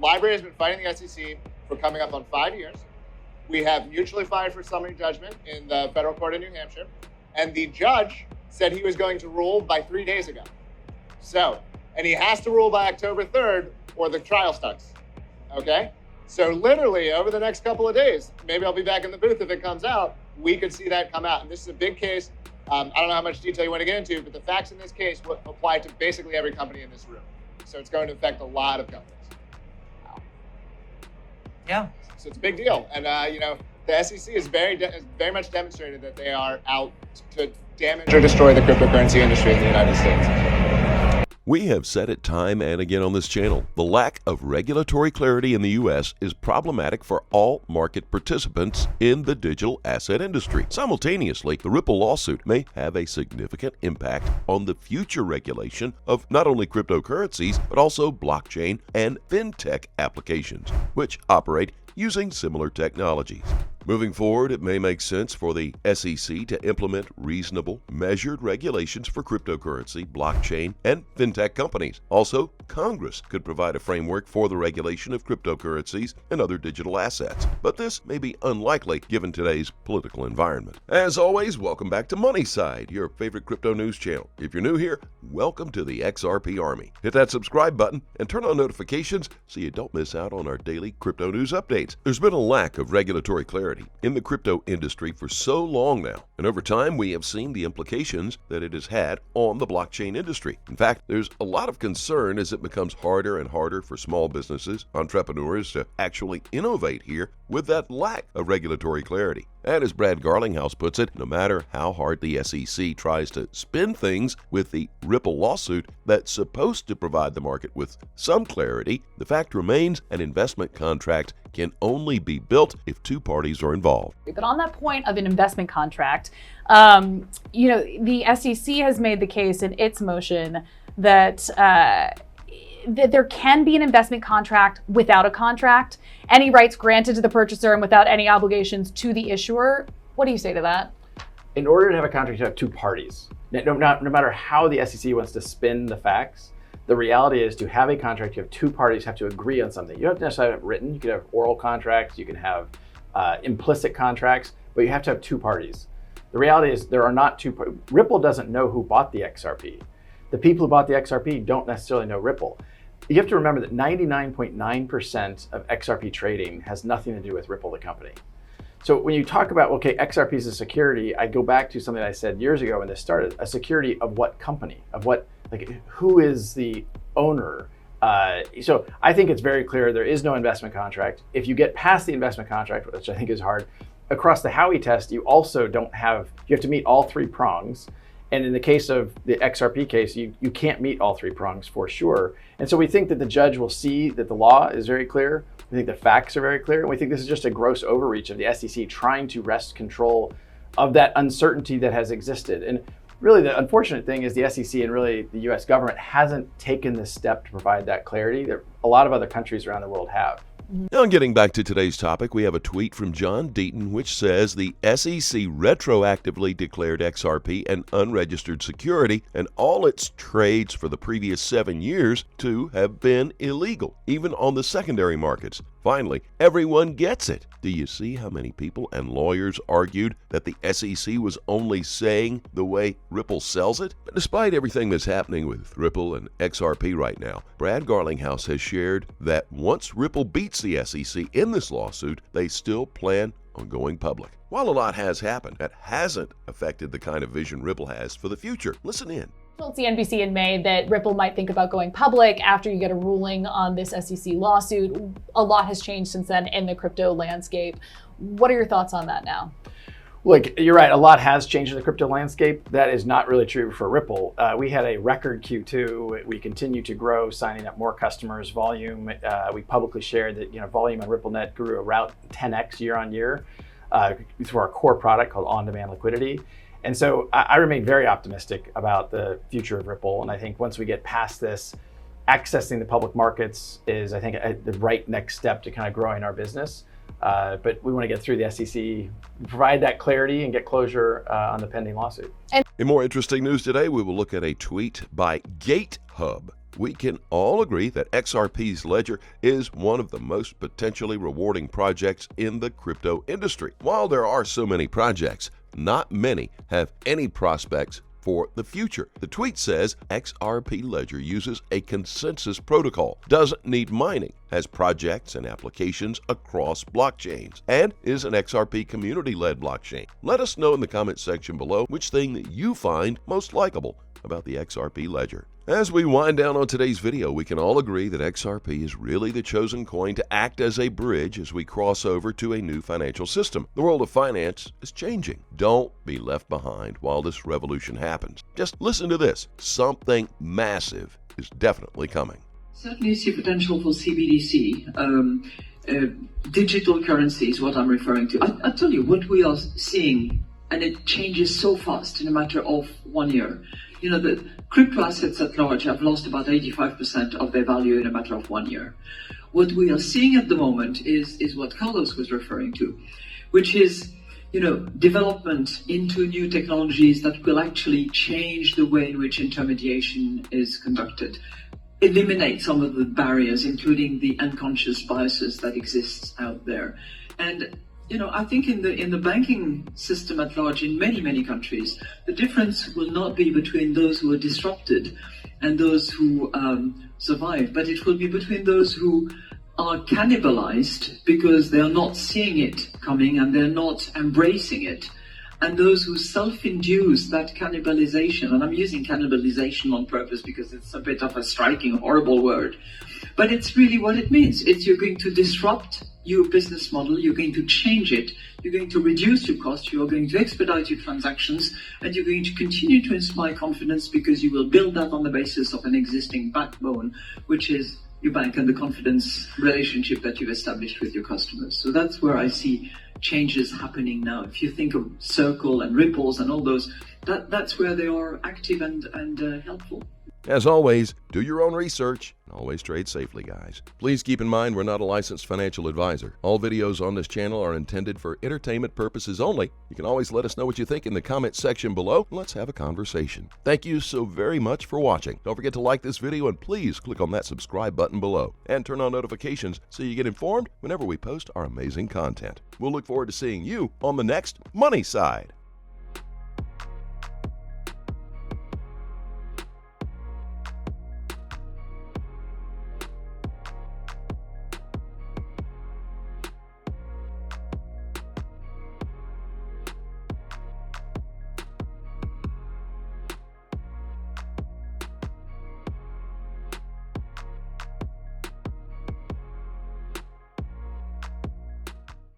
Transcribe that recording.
library has been fighting the SEC for coming up on 5 years. We have mutually filed for summary judgment in the federal court in New Hampshire, and the judge said he was going to rule by 3 days ago. And he has to rule by October 3rd or the trial starts, okay? So literally over the next couple of days, maybe I'll be back in the booth if it comes out, we could see that come out. And this is a big case. I don't know how much detail you want to get into, but the facts in this case will apply to basically every company in this room. So it's going to affect a lot of companies. Wow. Yeah. So it's a big deal. And, the SEC is very much demonstrated that they are out to damage or destroy the cryptocurrency industry in the United States. We have said it time and again on this channel, the lack of regulatory clarity in the U.S. is problematic for all market participants in the digital asset industry. Simultaneously, the Ripple lawsuit may have a significant impact on the future regulation of not only cryptocurrencies, but also blockchain and fintech applications, which operate using similar technologies. Moving forward, it may make sense for the SEC to implement reasonable, measured regulations for cryptocurrency, blockchain, and fintech companies. Also, Congress could provide a framework for the regulation of cryptocurrencies and other digital assets. But this may be unlikely given today's political environment. As always, welcome back to Money Side, your favorite crypto news channel. If you're new here, welcome to the XRP Army. Hit that subscribe button and turn on notifications so you don't miss out on our daily crypto news updates. There's been a lack of regulatory clarity in the crypto industry for so long now, and over time we have seen the implications that it has had on the blockchain industry. In fact, there's a lot of concern as it becomes harder and harder for small businesses, entrepreneurs to actually innovate here with that lack of regulatory clarity. And as Brad Garlinghouse puts it, no matter how hard the SEC tries to spin things with the Ripple lawsuit that's supposed to provide the market with some clarity, the fact remains an investment contract can only be built if two parties are involved. But on that point of an investment contract, the SEC has made the case in its motion that that there can be an investment contract without a contract, any rights granted to the purchaser and without any obligations to the issuer. What do you say to that? In order to have a contract, you have two parties. No matter how the SEC wants to spin the facts, the reality is to have a contract, you have two parties have to agree on something. You don't necessarily have it written. You can have oral contracts, you can have implicit contracts, but you have to have two parties. The reality is there are not two parties. Ripple doesn't know who bought the XRP. The people who bought the XRP don't necessarily know Ripple. You have to remember that 99.9% of XRP trading has nothing to do with Ripple, the company. So when you talk about, okay, XRP is a security, I go back to something I said years ago when this started, a security of what company, of what, like who is the owner? So I think it's very clear there is no investment contract. If you get past the investment contract, which I think is hard, across the Howey test, you also don't have, you have to meet all three prongs. And in the case of the XRP case, you can't meet all three prongs for sure. And so we think that the judge will see that the law is very clear. We think the facts are very clear. And we think this is just a gross overreach of the SEC trying to wrest control of that uncertainty that has existed. And really the unfortunate thing is the SEC and really the US government hasn't taken this step to provide that clarity that a lot of other countries around the world have. Now, getting back to today's topic, we have a tweet from John Deaton which says the SEC retroactively declared XRP an unregistered security and all its trades for the previous 7 years to have been illegal, even on the secondary markets. Finally, everyone gets it. Do you see how many people and lawyers argued that the SEC was only saying the way Ripple sells it? But despite everything that's happening with Ripple and XRP right now, Brad Garlinghouse has shared that once Ripple beats the SEC in this lawsuit, they still plan on going public. While a lot has happened, that hasn't affected the kind of vision Ripple has for the future. Listen in. Told CNBC in May that Ripple might think about going public after you get a ruling on this SEC lawsuit. A lot has changed since then in the crypto landscape. What are your thoughts on that now? Look, you're right. A lot has changed in the crypto landscape. That is not really true for Ripple. We had a record Q2. We continue to grow, signing up more customers. Volume, we publicly shared that volume on RippleNet grew around 10x year on year through our core product called on-demand liquidity. And so I remain very optimistic about the future of Ripple. And I think once we get past this, accessing the public markets is, I think, the right next step to kind of growing our business. But we want to get through the SEC, provide that clarity and get closure on the pending lawsuit. In more interesting news today, we will look at a tweet by GateHub. we can all agree that XRP's ledger is one of the most potentially rewarding projects in the crypto industry. While there are so many projects, not many have any prospects for the future. The tweet says XRP Ledger uses a consensus protocol, doesn't need mining, has projects and applications across blockchains, and is an XRP community-led blockchain. Let us know in the comments section below which thing that you find most likable about the XRP Ledger. As we wind down on today's video, we can all agree that XRP is really the chosen coin to act as a bridge as we cross over to a new financial system. The world of finance is changing. Don't be left behind while this revolution happens. Just listen to this. Something massive is definitely coming. Certainly see potential for CBDC. Digital currency is what I'm referring to. I'll tell you what we are seeing, and it changes so fast in a matter of 1 year. You know, the crypto assets at large have lost about 85% of their value in a matter of 1 year. What we are seeing at the moment is what Carlos was referring to, which is, you know, development into new technologies that will actually change the way in which intermediation is conducted, eliminate some of the barriers, including the unconscious biases that exist out there. And you know, I think in the banking system at large, in many countries, the difference will not be between those who are disrupted and those who survive, but it will be between those who are cannibalized because they are not seeing it coming and they're not embracing it, and those who self-induce that cannibalization. And I'm using cannibalization on purpose because it's a bit of a striking, horrible word, but it's really what it means. It's you're going to disrupt your business model, you're going to change it, you're going to reduce your costs, you're going to expedite your transactions, and you're going to continue to inspire confidence because you will build that on the basis of an existing backbone, which is your bank and the confidence relationship that you've established with your customers. So that's where I see changes happening now. If you think of Circle and Ripples and all those, that's where they are active and helpful. As always, do your own research and always trade safely, guys. Please keep in mind we're not a licensed financial advisor. All videos on this channel are intended for entertainment purposes only. You can always let us know what you think in the comments section below. Let's have a conversation. Thank you so very much for watching. Don't forget to like this video and please click on that subscribe button below and turn on notifications so you get informed whenever we post our amazing content. We'll look forward to seeing you on the next Money Side.